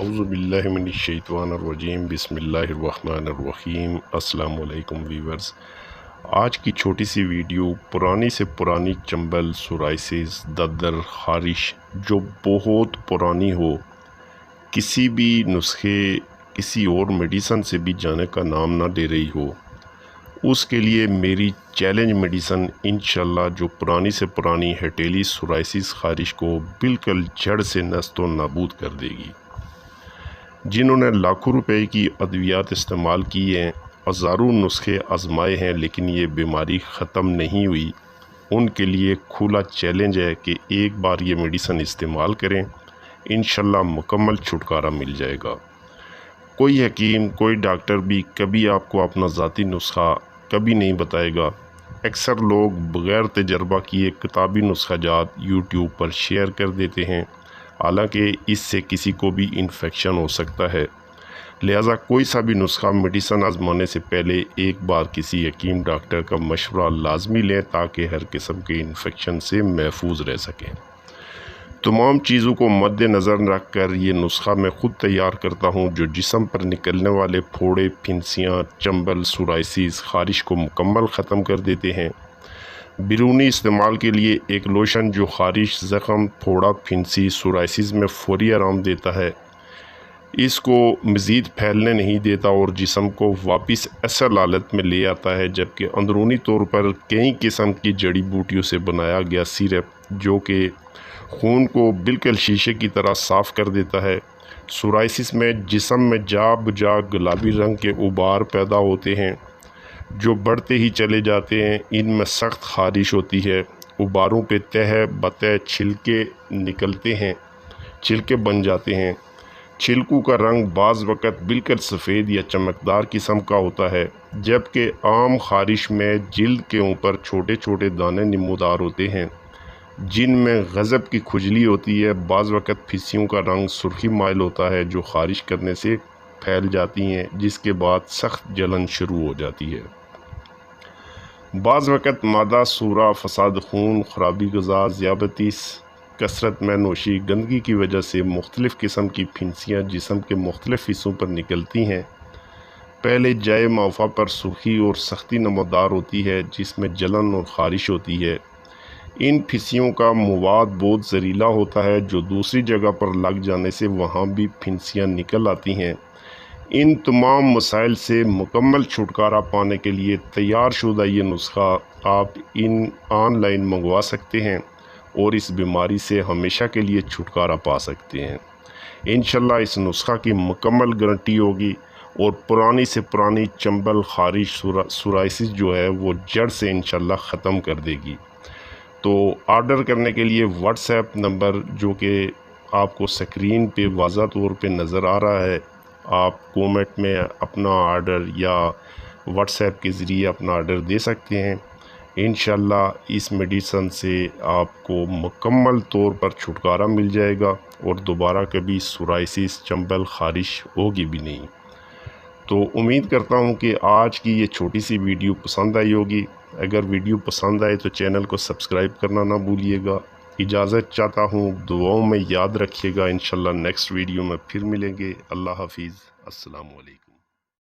अऊज़ु बिल्लाहि मिनश्शैतानिर्रजीम बिस्मिल्लाहिर्रहमानिर्रहीम। अस्सलामु अलैकुम वीवर्स, आज की छोटी सी वीडियो पुरानी से पुरानी चंबल, सोराइसिस, दर्द, खारिश जो बहुत पुरानी हो, किसी भी नुस्खे किसी और मेडिसन से भी जाने का नाम ना ले रही हो, उसके लिए मेरी चैलेंज मेडिसन इंशाल्लाह जो पुरानी से पुरानी हथेली, सोराइसिस, खारिश को बिल्कुल जड़ से नस्तो नाबूद कर देगी। जिन्होंने लाखों रुपए की अद्वियात इस्तेमाल की हैं, हज़ारों नुस्खे आजमाए हैं, लेकिन ये बीमारी ख़त्म नहीं हुई, उनके लिए खुला चैलेंज है कि एक बार ये मेडिसन इस्तेमाल करें, इंशाल्लाह मुकम्मल छुटकारा मिल जाएगा। कोई हकीम, कोई डॉक्टर भी कभी आपको अपना ज़ाती नुस्खा कभी नहीं बताएगा। अक्सर लोग बग़ैर तजर्बा किए किताबी नुस्खा जात यूट्यूब पर शेयर कर देते हैं, हालांकि इससे किसी को भी इन्फेक्शन हो सकता है। लिहाजा कोई सा भी नुस्खा मेडिसन आजमाने से पहले एक बार किसी हकीम डॉक्टर का मशवरा लाजमी लें ताकि हर किस्म के इन्फेक्शन से महफूज रह सकें। तमाम चीज़ों को मद्देनज़र रख कर ये नुस्खा मैं ख़ुद तैयार करता हूँ, जो जिस्म पर निकलने वाले फोड़े, फिंसियाँ, चंबल, सोराइसिस, खारिश को मुकम्मल ख़त्म कर देते हैं। बैरूनी इस्तेमाल के लिए एक लोशन जो खारिश, ज़ख़म, फोड़ा, फिंसी, सोराइसिस में फौरी आराम देता है, इसको मज़ीद फैलने नहीं देता और जिस्म को वापस असल हालत में ले आता है, जबकि अंदरूनी तौर पर कई किस्म की जड़ी बूटियों से बनाया गया सिरप जो कि खून को बिल्कुल शीशे की तरह साफ़ कर देता है। सोराइसिस में जिस्म में जा बुझा गुलाबी रंग के उबार पैदा होते हैं जो बढ़ते ही चले जाते हैं। इनमें सख्त खारिश होती है, उबारों पे तह बतह छिलके निकलते हैं, छिलके बन जाते हैं। छिलकों का रंग बाज़ वक़्त बिल्कुल सफ़ेद या चमकदार किस्म का होता है, जबकि आम खारिश में जिल्द के ऊपर छोटे छोटे दाने नमूदार होते हैं जिनमें गज़ब की खुजली होती है। बाज़ वक़्त फिंसियों का रंग सुर्खी माइल होता है जो खारिश करने से फैल जाती हैं, जिसके बाद सख्त जलन शुरू हो जाती है। बाज़ वक़्त मादा सूरा, फसाद खून, ख़राबी ग़िज़ा, ज़ियाबतीस, कसरत में नोशी, गंदगी की वजह से मुख्तलिफ़ किस्म की फिंसियाँ जिस्म के मुख्तलिफ़ हिस्सों पर निकलती हैं। पहले जाए माफा पर सुर्खी और सख्ती नमदार होती है जिसमें जलन और ख़ारिश होती है। इन फिंसियों का मवाद बहुत जहरीला होता है जो दूसरी जगह पर लग जाने से वहाँ भी फिंसियाँ निकल आती हैं। इन तमाम मसाइल से मुकम्मल छुटकारा पाने के लिए तैयार शुदा ये नुस्खा आप ऑनलाइन मंगवा सकते हैं और इस बीमारी से हमेशा के लिए छुटकारा पा सकते हैं। इंशाल्लाह इस नुस्खा की मुकम्मल गारंटी होगी और पुरानी से पुरानी चंबल, खारिश, सोराइसिस जो है वो जड़ से इंशाल्लाह ख़त्म कर देगी। तो ऑर्डर करने के लिए व्हाट्सएप नंबर जो कि आपको स्क्रीन पे वाज़ा तौर पे नज़र आ रहा है, आप कमेंट में अपना ऑर्डर या व्हाट्सएप के ज़रिए अपना ऑर्डर दे सकते हैं। इंशाल्लाह इस मेडिसन से आपको मुकम्मल तौर पर छुटकारा मिल जाएगा और दोबारा कभी सोराइसिस, चंबल, खारिश होगी भी नहीं। तो उम्मीद करता हूँ कि आज की ये छोटी सी वीडियो पसंद आई होगी। अगर वीडियो पसंद आए तो चैनल को सब्सक्राइब करना ना भूलिएगा। इजाज़त चाहता हूँ, दुआओं में याद रखिएगा। इंशाल्लाह नेक्स्ट वीडियो में फिर मिलेंगे। अल्लाह हाफिज़। अस्सलामु अलैकुम।